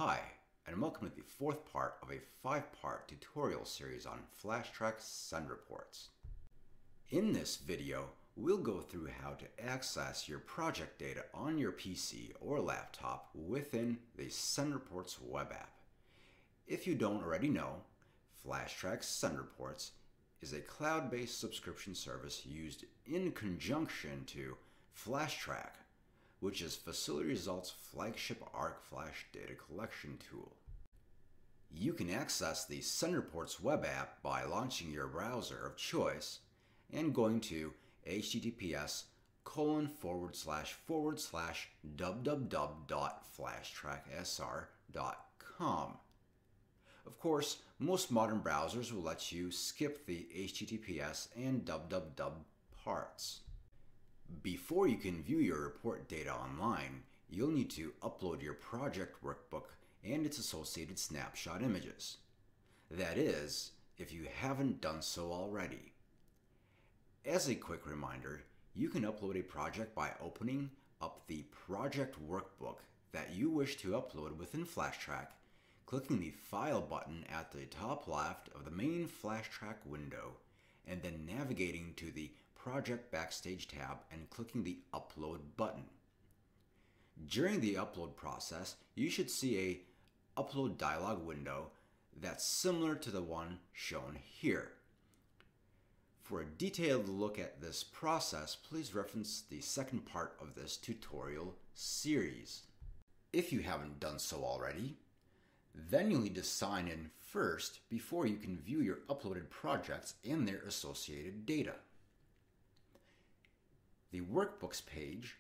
Hi, and welcome to the fourth part of a 5-part tutorial series on FlashTrack SendReports. In this video, we'll go through how to access your project data on your PC or laptop within the SendReports web app. If you don't already know, FlashTrack SendReports is a cloud-based subscription service used in conjunction to FlashTrack, which is Facility Results' flagship ARC Flash data collection tool. You can access the SendReports web app by launching your browser of choice and going to https://www.flashtracksr.com. Of course, most modern browsers will let you skip the HTTPS and www parts. Before you can view your report data online, you'll need to upload your project workbook and its associated snapshot images. That is, if you haven't done so already. As a quick reminder, you can upload a project by opening up the project workbook that you wish to upload within FlashTrack, clicking the File button at the top left of the main FlashTrack window, and then navigating to the Project Backstage tab and clicking the Upload button. During the upload process, you should see a upload dialog window that's similar to the one shown here. For a detailed look at this process, please reference the second part of this tutorial series. If you haven't done so already, then you'll need to sign in first before you can view your uploaded projects and their associated data. The Workbooks page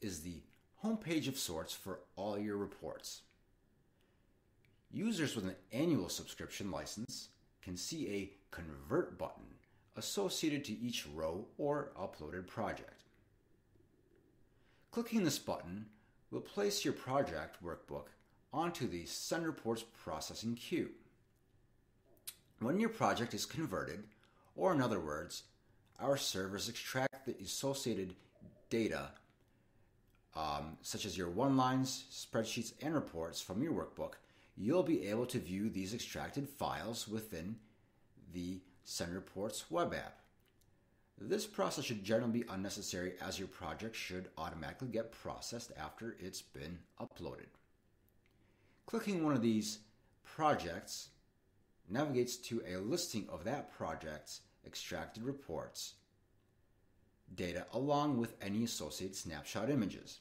is the home page of sorts for all your reports. Users with an annual subscription license can see a Convert button associated to each row or uploaded project. Clicking this button will place your project workbook onto the SendReports processing queue. When your project is converted, or in other words, our servers extract the associated data, such as your one-lines, spreadsheets, and reports from your workbook, you'll be able to view these extracted files within the SendReports web app. This process should generally be unnecessary, as your project should automatically get processed after it's been uploaded. Clicking one of these projects navigates to a listing of that project's extracted reports data along with any associated snapshot images.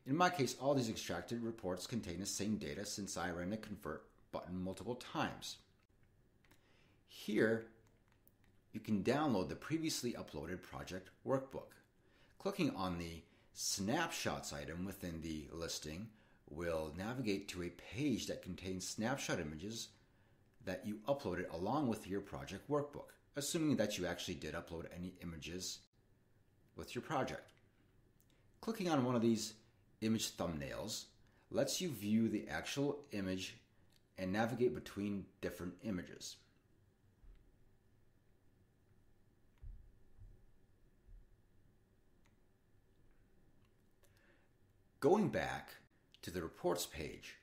In my case, all these extracted reports contain the same data since I ran the Convert button multiple times. Here, you can download the previously uploaded project workbook. Clicking on the Snapshots item within the listing will navigate to a page that contains snapshot images that you uploaded along with your project workbook, assuming that you actually did upload any images with your project. Clicking on one of these image thumbnails lets you view the actual image and navigate between different images. Going back to the reports page,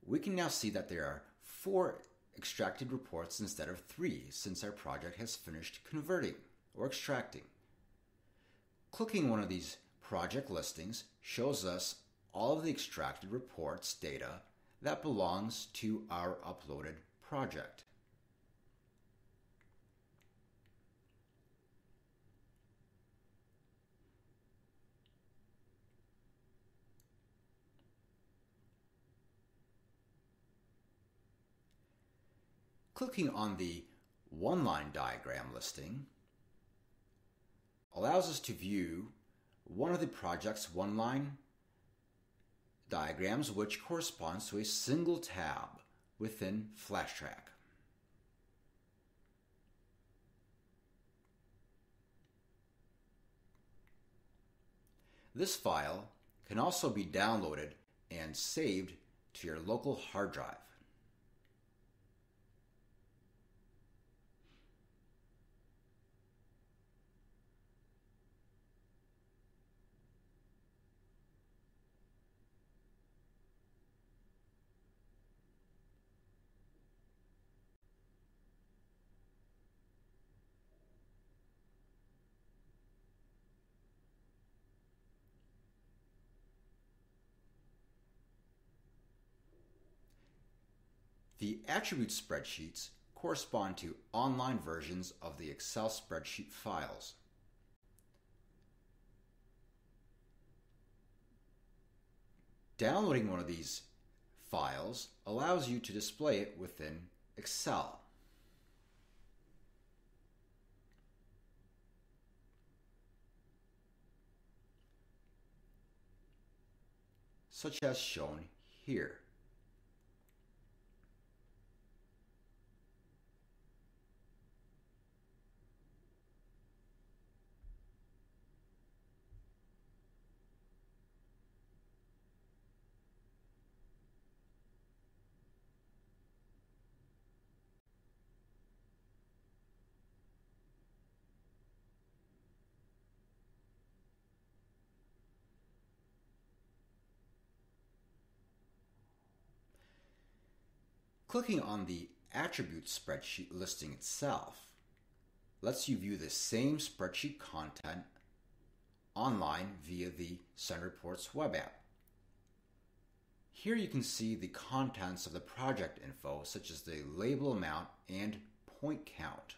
we can now see that there are 4 extracted reports instead of 3, since our project has finished converting or extracting. Clicking one of these project listings shows us all of the extracted reports data that belongs to our uploaded project. Clicking on the Oneline Diagram listing allows us to view one of the project's one-line diagrams, which corresponds to a single tab within FlashTrack. This file can also be downloaded and saved to your local hard drive. The attribute spreadsheets correspond to online versions of the Excel spreadsheet files. Downloading one of these files allows you to display it within Excel. Such as shown here. Clicking on the attribute spreadsheet listing itself lets you view the same spreadsheet content online via the SendReports web app. Here you can see the contents of the project info, such as the label amount and point count.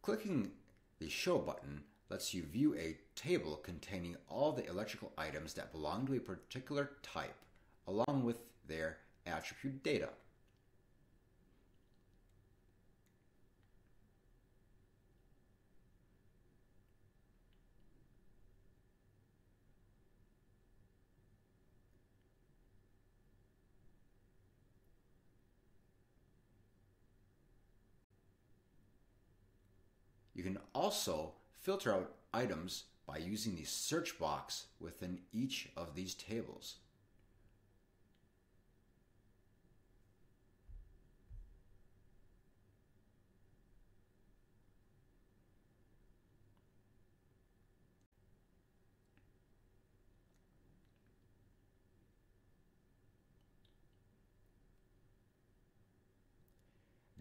Clicking the Show button lets you view a table containing all the electrical items that belong to a particular type, along with their attribute data. You can also filter out items by using the search box within each of these tables.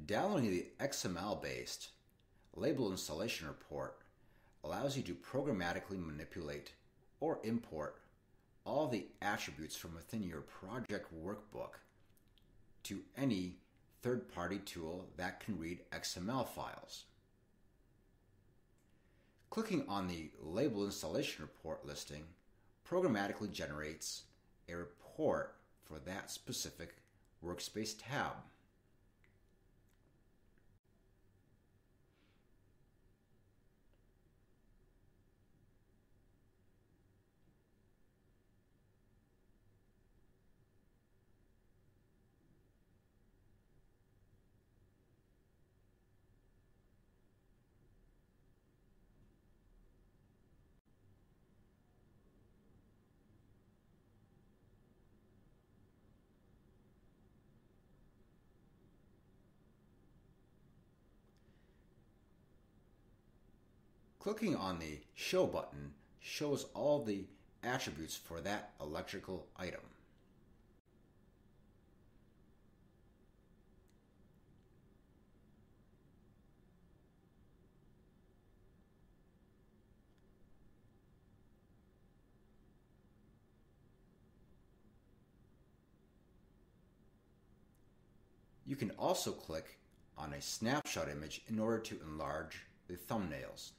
Downloading the XML-based label installation report allows you to programmatically manipulate or import all the attributes from within your project workbook to any third-party tool that can read XML files. Clicking on the label installation report listing programmatically generates a report for that specific workspace tab. Clicking on the Show button shows all the attributes for that electrical item. You can also click on a snapshot image in order to enlarge the thumbnails.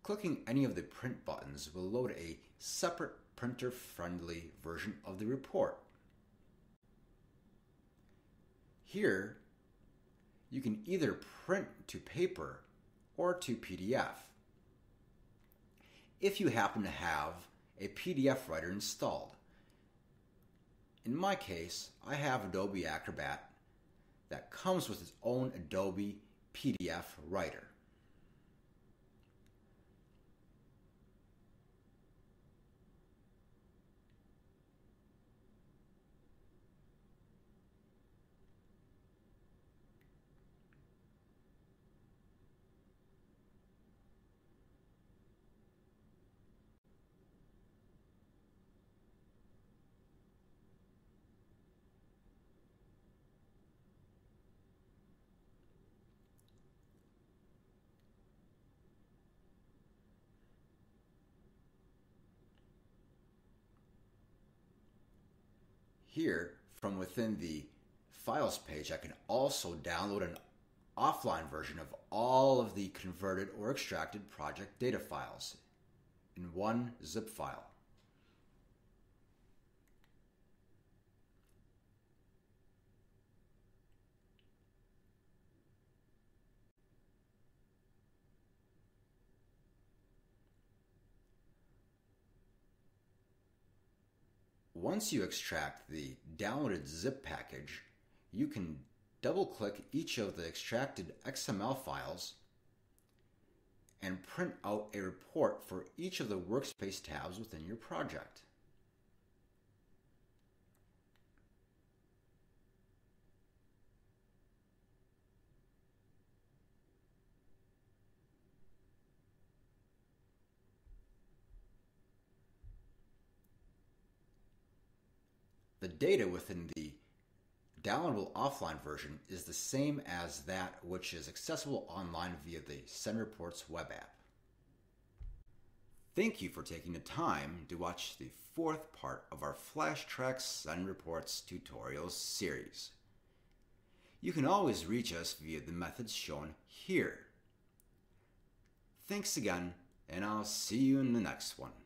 Clicking any of the print buttons will load a separate printer-friendly version of the report. Here, you can either print to paper or to PDF. If you happen to have a PDF writer installed. In my case, I have Adobe Acrobat that comes with its own Adobe PDF writer. Here, from within the Files page, I can also download an offline version of all of the converted or extracted project data files in one zip file. Once you extract the downloaded zip package, you can double-click each of the extracted XML files and print out a report for each of the workspace tabs within your project. The data within the downloadable offline version is the same as that which is accessible online via the SendReports web app. Thank you for taking the time to watch the fourth part of our FlashTrack SendReports tutorials series. You can always reach us via the methods shown here. Thanks again, and I'll see you in the next one.